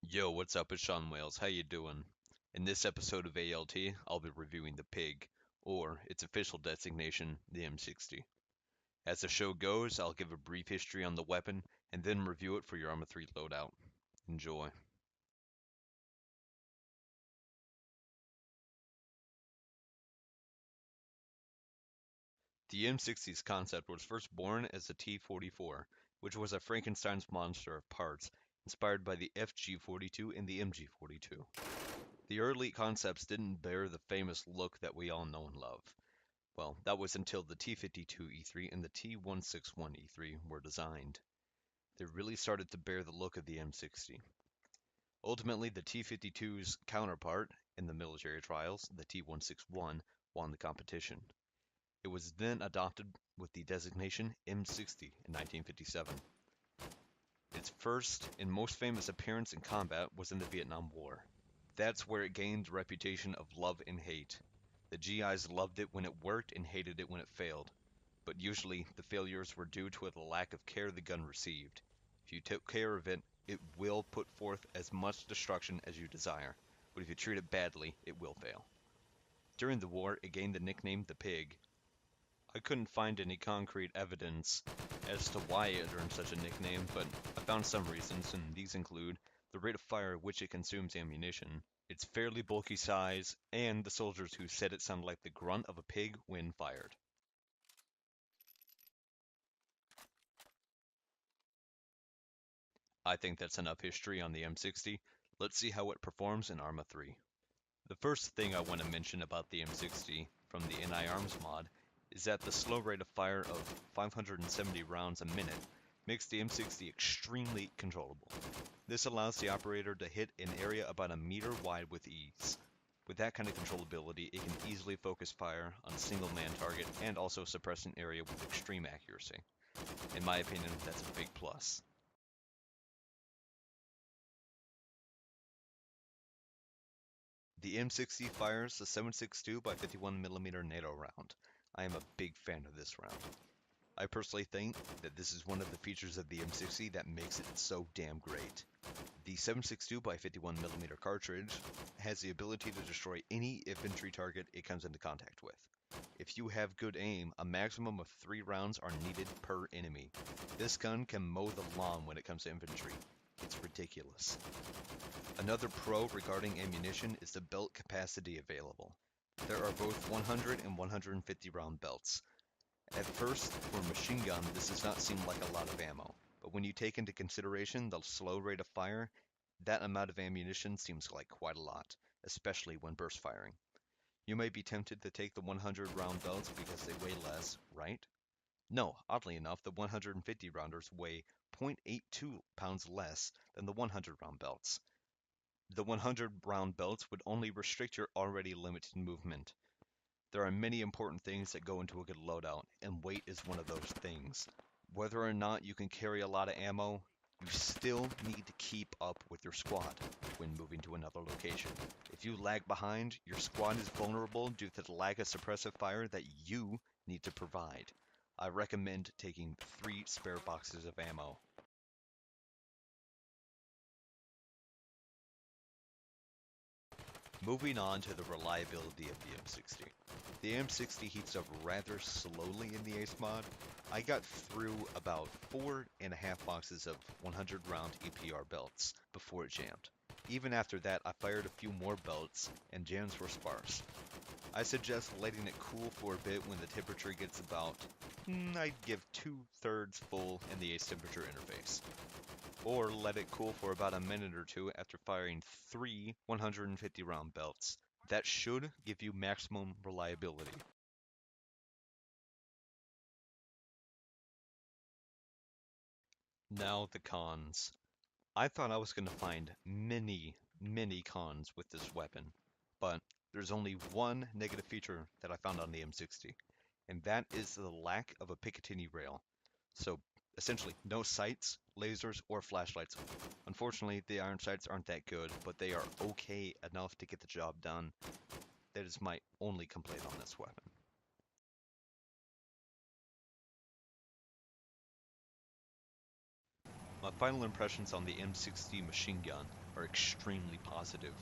Yo, what's up? It's Sean Wales. How you doing? In this episode of ALT, I'll be reviewing the Pig, or its official designation, the M60. As the show goes, I'll give a brief history on the weapon, and then review it for your Arma 3 loadout. Enjoy. The M60's concept was first born as the T-44, which was a Frankenstein's monster of parts, inspired by the FG-42 and the MG-42. The early concepts didn't bear the famous look that we all know and love. Well, that was until the T-52E3 and the T-161E3 were designed. They really started to bear the look of the M60. Ultimately, the T-52's counterpart in the military trials, the T-161, won the competition. It was then adopted with the designation M60 in 1957. Its first and most famous appearance in combat was in the Vietnam War. That's where it gained the reputation of love and hate. The GIs loved it when it worked and hated it when it failed, but usually the failures were due to the lack of care the gun received. If you took care of it, it will put forth as much destruction as you desire, but if you treat it badly, it will fail. During the war, it gained the nickname the Pig. I couldn't find any concrete evidence as to why it earned such a nickname, but I found some reasons, and these include the rate of fire at which it consumes ammunition, its fairly bulky size, and the soldiers who said it sounded like the grunt of a pig when fired. I think that's enough history on the M60. Let's see how it performs in Arma 3. The first thing I want to mention about the M60 from the NI Arms mod is that the slow rate of fire of 570 rounds a minute makes the M60 extremely controllable. This allows the operator to hit an area about a meter wide with ease. With that kind of controllability, it can easily focus fire on a single man target and also suppress an area with extreme accuracy. In my opinion, that's a big plus. The M60 fires a 7.62 by 51mm NATO round. I am a big fan of this round. I personally think that this is one of the features of the M60 that makes it so damn great. The 7.62 by 51mm cartridge has the ability to destroy any infantry target it comes into contact with. If you have good aim, a maximum of 3 rounds are needed per enemy. This gun can mow the lawn when it comes to infantry. It's ridiculous. Another pro regarding ammunition is the belt capacity available. There are both 100 and 150 round belts. At first, for a machine gun, this does not seem like a lot of ammo, but when you take into consideration the slow rate of fire, that amount of ammunition seems like quite a lot, especially when burst firing. You may be tempted to take the 100 round belts because they weigh less, right? No, oddly enough, the 150 rounders weigh 0.82 pounds less than the 100 round belts. The 100 round belts would only restrict your already limited movement. There are many important things that go into a good loadout, and weight is one of those things. Whether or not you can carry a lot of ammo, you still need to keep up with your squad when moving to another location. If you lag behind, your squad is vulnerable due to the lack of suppressive fire that you need to provide. I recommend taking 3 spare boxes of ammo. Moving on to the reliability of the M60. The M60 heats up rather slowly in the Ace mod. I got through about 4.5 boxes of 100 round EPR belts before it jammed. Even after that, I fired a few more belts and jams were sparse. I suggest letting it cool for a bit when the temperature gets about, I'd give 2/3 full in the Ace temperature interface. Or let it cool for about a minute or two after firing 3 150 round belts. That should give you maximum reliability. Now the cons. I thought I was going to find many cons with this weapon, but there's only one negative feature that I found on the M60, and that is the lack of a Picatinny rail. So essentially no sights, lasers, or flashlights. Unfortunately, the iron sights aren't that good, but they are okay enough to get the job done. That is my only complaint on this weapon. My final impressions on the M60 machine gun are extremely positive.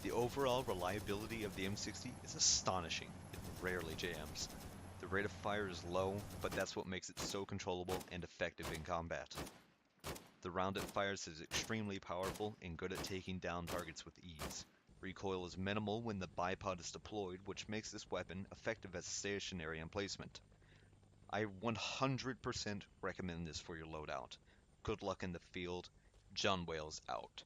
The overall reliability of the M60 is astonishing. It rarely jams. The rate of fire is low, but that's what makes it so controllable and effective in combat. The round it fires is extremely powerful and good at taking down targets with ease. Recoil is minimal when the bipod is deployed, which makes this weapon effective as stationary emplacement. I 100% recommend this for your loadout. Good luck in the field. John Wales out.